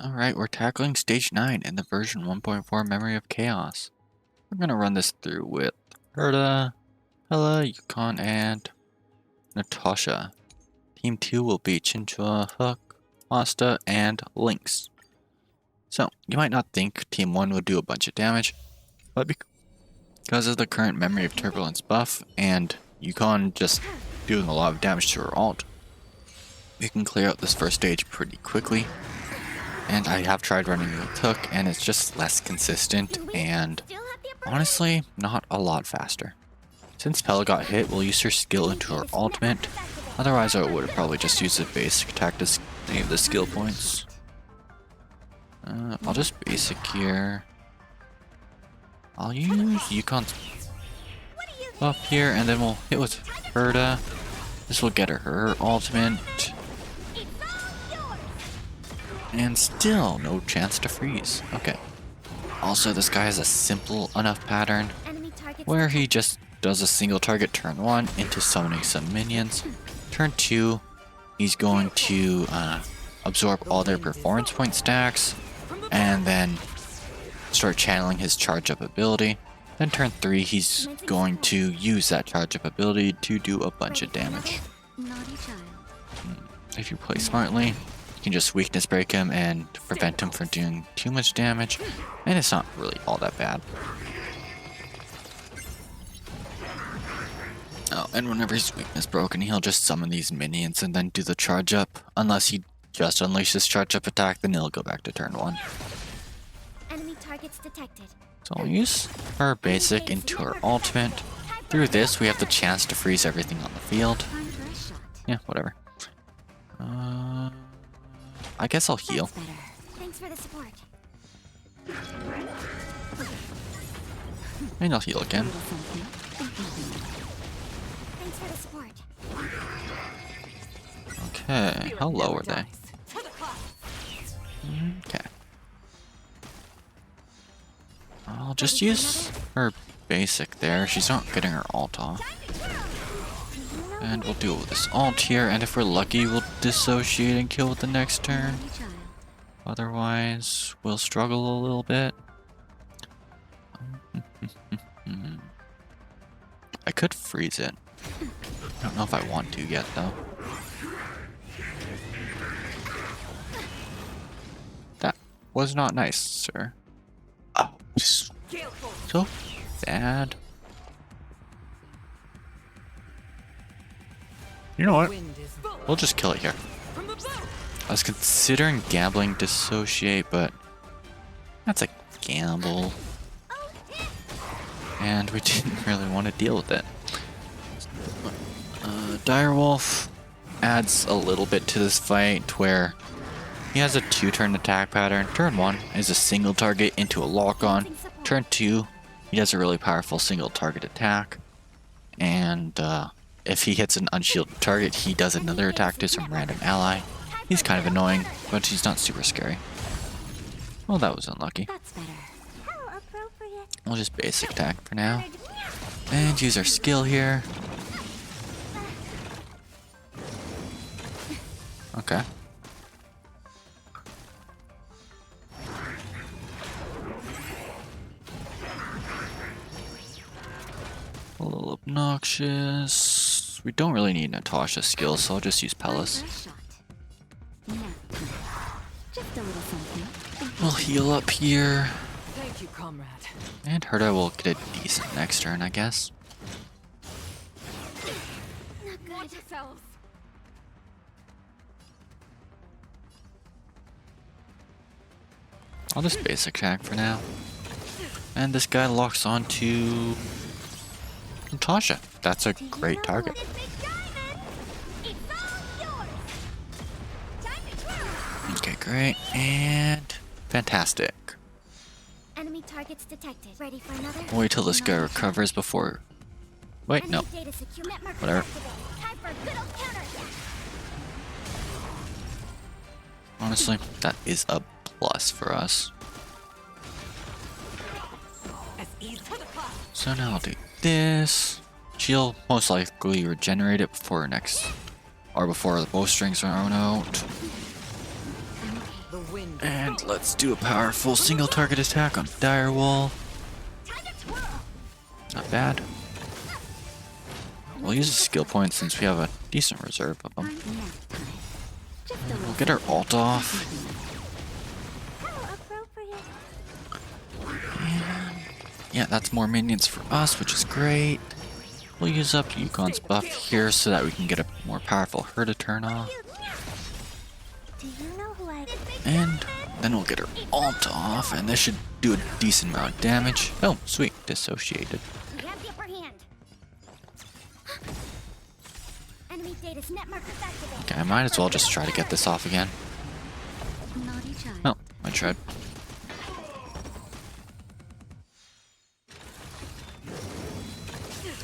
Alright, we're tackling Stage 9 in the version 1.4 Memory of Chaos. We're gonna run this through with Herta, Hella, Yukon, and Natasha. Team 2 will be Chinchua, Hook, Masta, and Lynx. So, you might not think Team 1 would do a bunch of damage, but because of the current Memory of Turbulence buff, and Yukon just doing a lot of damage to her ult, we can clear out this first stage pretty quickly. And I have tried running with Hook, and it's just less consistent, and honestly, not a lot faster. Since Pella got hit, we'll use her skill into her ultimate. Otherwise, I would have probably just used a basic attack to save the skill points. I'll just basic here. I'll use Yukon's buff here, and then we'll hit with Herta. This will get her ultimate. And still no chance to freeze. Okay. Also, this guy has a simple enough pattern where he just does a single target turn 1 into summoning some minions. Turn 2, he's going to absorb all their performance point stacks and then start channeling his charge up ability. Then turn 3, he's going to use that charge up ability to do a bunch of damage. If you play smartly, you can just weakness break him and prevent him from doing too much damage, and it's not really all that bad. Oh, and whenever he's weakness broken, he'll just summon these minions and then do the charge up. Unless he just unleashes charge up attack, then he'll go back to turn 1. Enemy targets detected. So I'll use her basic into her ultimate. Through this, we have the chance to freeze everything on the field. Yeah, whatever. I guess I'll heal. Thanks for the support. And I'll heal again. Thanks for the support. Okay, how low are they? Okay. I'll just use her basic there. She's not getting her ult off. And we'll do this ult here, and if we're lucky, we'll dissociate and kill with the next turn. Otherwise, we'll struggle a little bit. I could freeze it. I don't know if I want to yet, though. That was not nice, sir. Oh, so bad. You know what? We'll just kill it here. I was considering gambling dissociate, but that's a gamble. And we didn't really want to deal with it. Direwolf adds a little bit to this fight where he has a 2-turn attack pattern. Turn 1 is a single target into a lock-on. Turn 2, he does a really powerful single target attack. And if he hits an unshielded target, he does another attack to some random ally. He's kind of annoying, but he's not super scary. Well, that was unlucky. We'll just basic attack for now. And use our skill here. Okay. A little obnoxious. We don't really need Natasha's skills, so I'll just use Pella's. We'll heal up here. Thank you, comrade. And Herta will get a decent next turn, I guess. Watch yourselves. I'll just basic attack for now. And this guy locks onto Natasha. That's a great target. Okay, great. And fantastic. Enemy targets detected. Ready for another? I'll wait till this guy recovers before... Wait, no. Whatever. Honestly, that is a plus for us. So now I'll do this. She'll most likely regenerate it before next... or before the bowstrings run out. The wind And let's do a powerful single target attack on Direwolf. Not bad. We'll use a skill point since we have a decent reserve of them. We'll get our ult off. And yeah, that's more minions for us, which is great. We'll use up Yukon's buff here so that we can get a more powerful Herda turn off. And then we'll get her ult off, and this should do a decent amount of damage. Oh, sweet. Dissociated. Okay, I might as well just try to get this off again. Oh, I tried.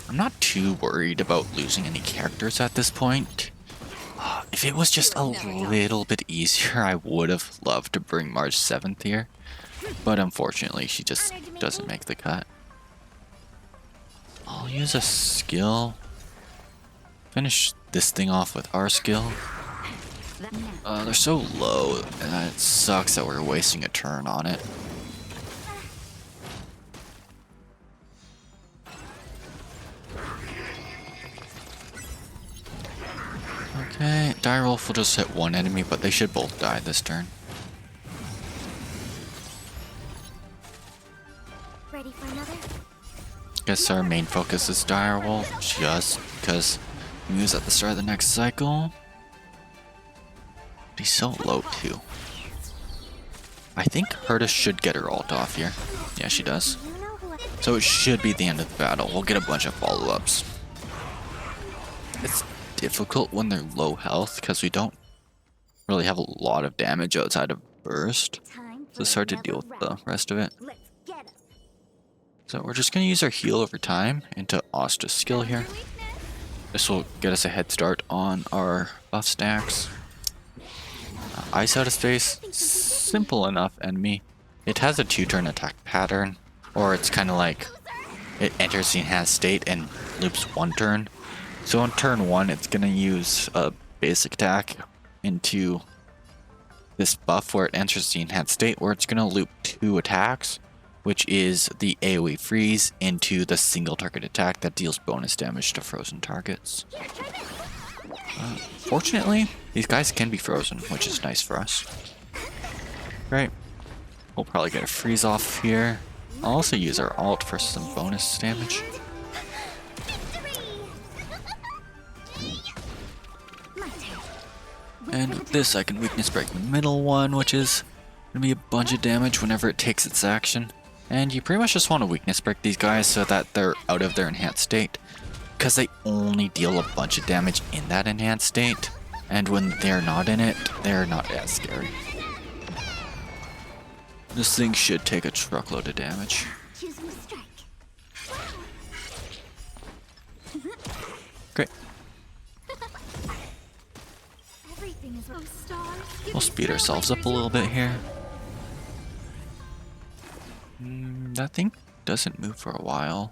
I'm not too worried about losing any characters at this point. If it was just a little bit easier, I would have loved to bring Marge 7th here. But unfortunately, she just doesn't make the cut. I'll use a skill. Finish this thing off with our skill. They're so low, and it sucks that we're wasting a turn on it. Okay, Direwolf will just hit one enemy, but they should both die this turn. Ready for another? Guess our main focus is Direwolf, just because we use at the start of the next cycle. But he's so low too. I think Herda should get her ult off here. Yeah, she does. So it should be the end of the battle. We'll get a bunch of follow-ups. It's difficult when they're low health because we don't really have a lot of damage outside of burst. So it's hard to deal with the rest of it. So we're just going to use our heal over time into Astra's skill here. This will get us a head start on our buff stacks. Ice out of space, simple enough enemy. It has a 2-turn attack pattern, or it's kind of like it enters the enhanced state and loops 1 turn. So on turn 1, it's going to use a basic attack into this buff where it enters the enhanced state, where it's going to loop 2 attacks, which is the AoE freeze into the single target attack that deals bonus damage to frozen targets. Fortunately, these guys can be frozen, which is nice for us. Great. We'll probably get a freeze off here. I'll also use our ult for some bonus damage. And with this, I can weakness break the middle one, which is going to be a bunch of damage whenever it takes its action. And you pretty much just want to weakness break these guys so that they're out of their enhanced state, because they only deal a bunch of damage in that enhanced state, and when they're not in it, they're not as scary. This thing should take a truckload of damage. Great. We'll speed ourselves up a little bit here. That thing doesn't move for a while.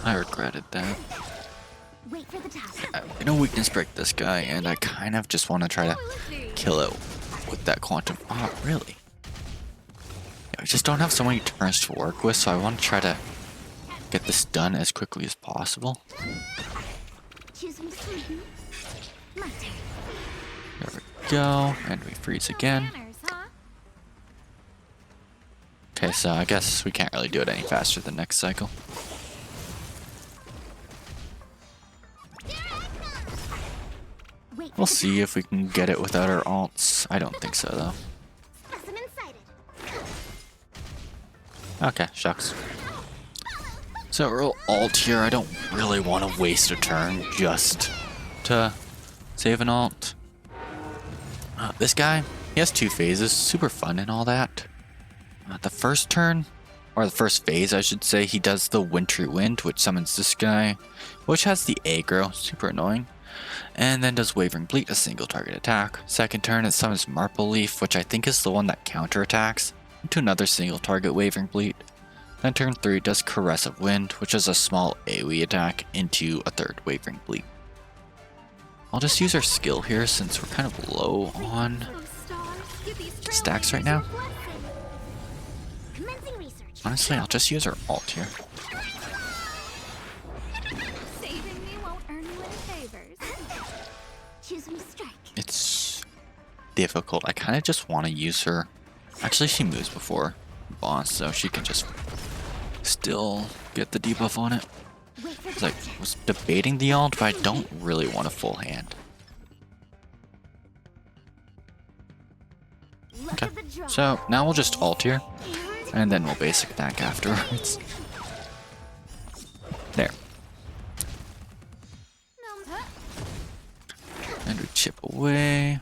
I regretted that. I'm gonna weakness break this guy, and I kind of just want to try to kill it with that quantum. Oh, really? Yeah, I just don't have so many turns to work with, so I want to try to get this done as quickly as possible. There we go, and we freeze again. Okay, so I guess we can't really do it any faster than next cycle. We'll see if we can get it without our ults. I don't think so, though. Okay, shucks. So we'll ult here. I don't really want to waste a turn just to save an ult. This guy, he has 2 phases, super fun and all that. The first turn, or the first phase I should say, he does the Wintry Wind, which summons this guy, which has the aggro, super annoying. And then does Wavering Bleat, a single target attack. Second turn, it summons Marple Leaf, which I think is the one that counterattacks, into another single target Wavering Bleat. Then turn 3 does Corrosive Wind, which is a small AoE attack into a third Wavering Bleak. I'll just use our skill here since we're kind of low on stacks right now. Commencing research. Honestly, I'll just use our ult here. Saving me won't earn you any favors. Choose me strike. It's difficult. I kind of just want to use her. Actually, she moves before boss, so she can just still get the debuff on it. It's like, I was debating the ult, but I don't really want a full hand. Okay, so now we'll just ult here, and then we'll basic attack afterwards. There. And we chip away.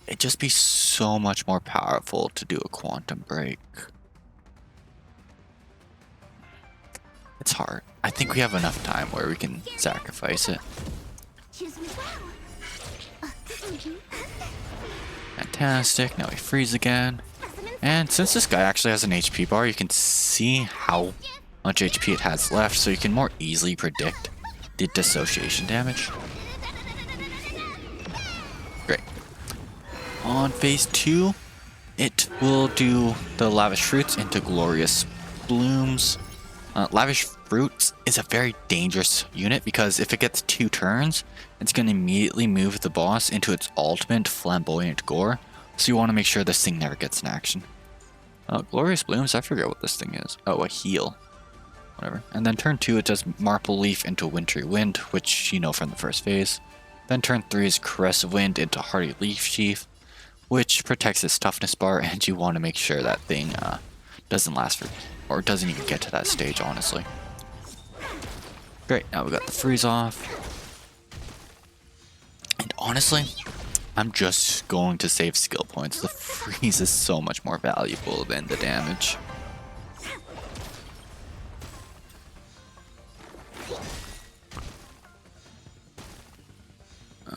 It'd just be so much more powerful to do a quantum break. It's hard. I think we have enough time where we can sacrifice it. Fantastic. Now we freeze again. And since this guy actually has an HP bar, you can see how much HP it has left, so you can more easily predict the dissociation damage. Great. On phase 2, it will do the Lavish Fruits into Glorious Blooms. Lavish Fruits is a very dangerous unit because if it gets 2 turns, it's going to immediately move the boss into its ultimate Flamboyant Gore, so you want to make sure this thing never gets in action. Glorious Blooms, I forget what this thing is. Oh, a heal. Whatever. And then turn 2, it does Marple Leaf into Wintry Wind, which you know from the first phase. Then turn 3 is Caressive Wind into Hardy Leaf Sheath, which protects its toughness bar, and you want to make sure that thing doesn't last for, or doesn't even get to that stage, honestly. Great, now we got the freeze off. And honestly, I'm just going to save skill points. The freeze is so much more valuable than the damage.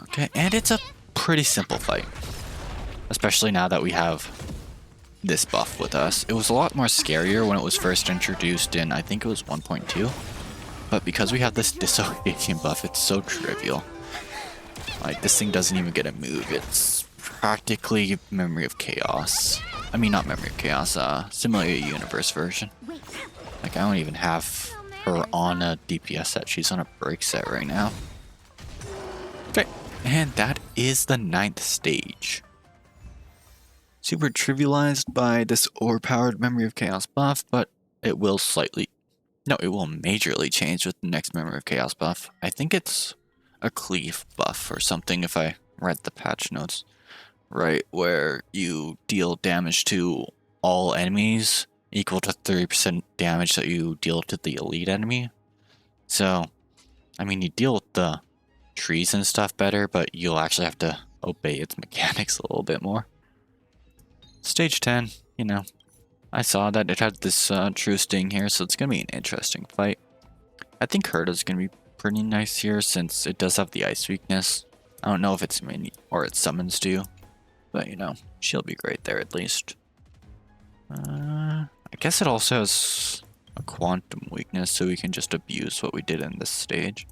Okay, and it's a pretty simple fight. Especially now that we have this buff with us. It was a lot more scarier when it was first introduced in, I think it was 1.2. But because we have this dissociation buff, it's so trivial. Like, this thing doesn't even get a move. It's practically Memory of Chaos. I mean, not Memory of Chaos, Simulated Universe version. Like, I don't even have her on a DPS set. She's on a break set right now. Okay, and that is the 9th stage. Super trivialized by this overpowered Memory of Chaos buff, but it will majorly change with the next Memory of Chaos buff. I think it's a cleave buff or something if I read the patch notes right, where you deal damage to all enemies equal to 30% damage that you deal to the elite enemy. So, I mean, you deal with the trees and stuff better, but you'll actually have to obey its mechanics a little bit more. Stage 10, you know, I saw that it had this true sting here, so it's going to be an interesting fight. I think Herda's going to be pretty nice here since it does have the ice weakness. I don't know if it's mini or it summons do, but you know, she'll be great there at least. I guess it also has a quantum weakness, so we can just abuse what we did in this stage.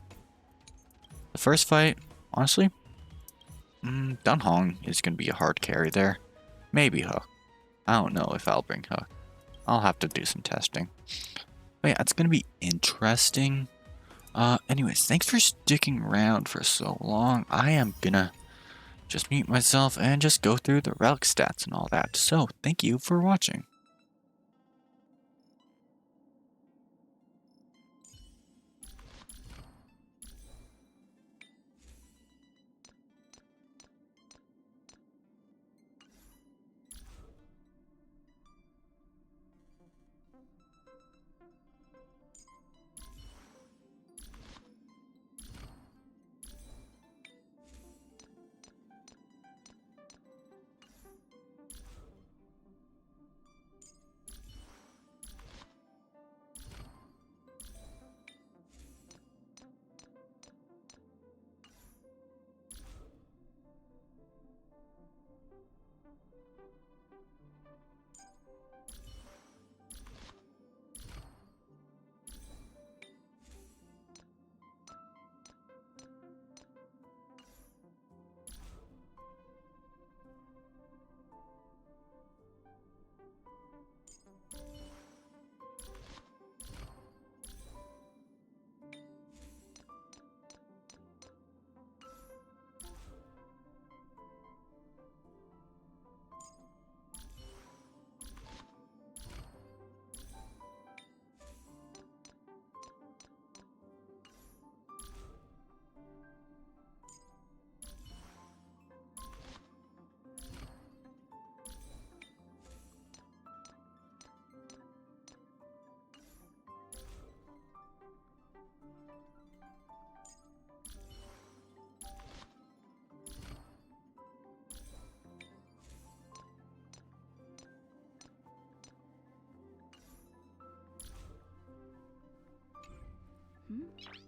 The first fight, honestly, Dunhong is going to be a hard carry there. Maybe Hook. I don't know if I'll bring Hook. I'll have to do some testing. But yeah, it's going to be interesting. Anyways, thanks for sticking around for so long. I am gonna just mute myself and just go through the relic stats and all that. So, thank you for watching. Hmm?